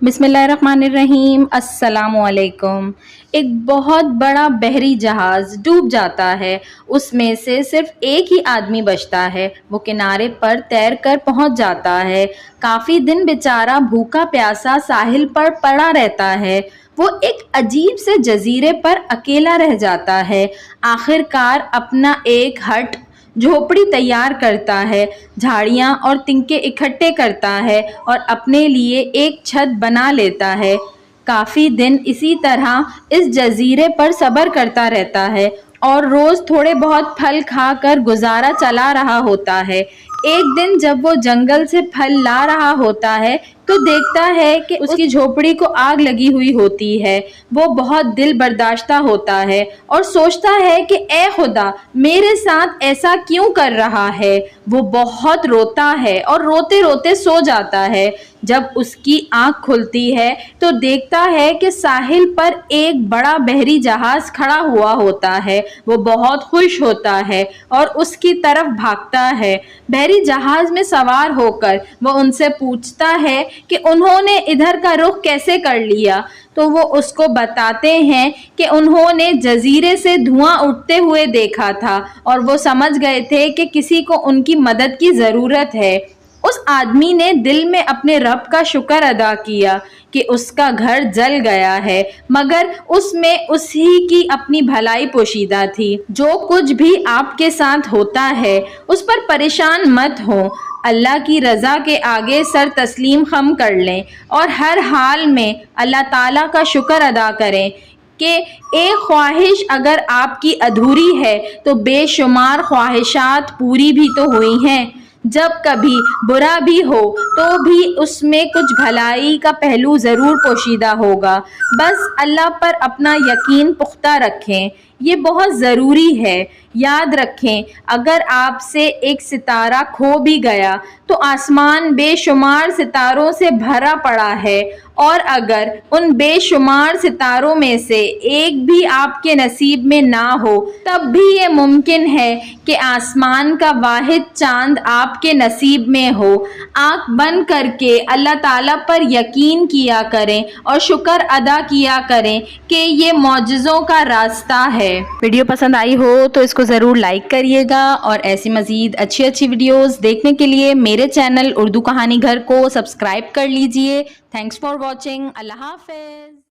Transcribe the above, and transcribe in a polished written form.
बिस्मिल्लाहिर्रहमानिर्रहीम। अस्सलामु अलैकुम। एक बहुत बड़ा बहरी जहाज़ डूब जाता है। उसमें से सिर्फ एक ही आदमी बचता है। वो किनारे पर तैर कर पहुंच जाता है। काफ़ी दिन बेचारा भूखा प्यासा साहिल पर पड़ा रहता है। वो एक अजीब से जजीरे पर अकेला रह जाता है। आखिरकार अपना एक हट झोपड़ी तैयार करता है, झाड़ियाँ और तिनके इकट्ठे करता है और अपने लिए एक छत बना लेता है। काफ़ी दिन इसी तरह इस जजीरे पर सब्र करता रहता है और रोज़ थोड़े बहुत फल खाकर गुजारा चला रहा होता है। एक दिन जब वो जंगल से फल ला रहा होता है तो देखता है कि उसकी झोपड़ी को आग लगी हुई होती है। वो बहुत दिल बर्दाश्ता होता है और सोचता है कि ए खुदा, मेरे साथ ऐसा क्यों कर रहा है। वो बहुत रोता है और रोते रोते सो जाता है। जब उसकी आंख खुलती है तो देखता है कि साहिल पर एक बड़ा बहरी जहाज खड़ा हुआ होता है। वो बहुत खुश होता है और उसकी तरफ भागता है। बहरी जहाज में सवार होकर वो उनसे पूछता है कि उन्होंने इधर का रुख कैसे कर लिया। तो वो उसको बताते हैं कि उन्होंने जजीरे से धुआं उठते हुए देखा था और वो समझ गए थे कि किसी को उनकी मदद की ज़रूरत है। उस आदमी ने दिल में अपने रब का शुक्र अदा किया कि उसका घर जल गया है, मगर उसमें उसी की अपनी भलाई पोशीदा थी। जो कुछ भी आपके साथ होता है उस पर परेशान मत हो। अल्लाह की रज़ा के आगे सर तस्लीम खम कर लें और हर हाल में अल्लाह ताला का शुक्र अदा करें कि एक ख्वाहिश अगर आपकी अधूरी है तो बेशुमार ख्वाहिशात पूरी भी तो हुई हैं। जब कभी बुरा भी हो तो भी उसमें कुछ भलाई का पहलू ज़रूर पोशीदा होगा। बस अल्लाह पर अपना यकीन पुख्ता रखें, ये बहुत ज़रूरी है। याद रखें, अगर आपसे एक सितारा खो भी गया तो आसमान बेशुमार सितारों से भरा पड़ा है, और अगर उन बेशुमार सितारों में से एक भी आपके नसीब में ना हो तब भी ये मुमकिन है कि आसमान का वाहिद चांद आपके नसीब में हो। आंख बंद करके अल्लाह ताला पर यकीन किया करें और शुक्र अदा किया करें कि ये मौजज़ों का रास्ता है। वीडियो पसंद आई हो तो इसको ज़रूर लाइक करिएगा और ऐसी मज़ीद अच्छी अच्छी वीडियोस देखने के लिए मेरे चैनल उर्दू कहानी घर को सब्सक्राइब कर लीजिए। Thanks for watching. अल्लाह हाफ़िज़।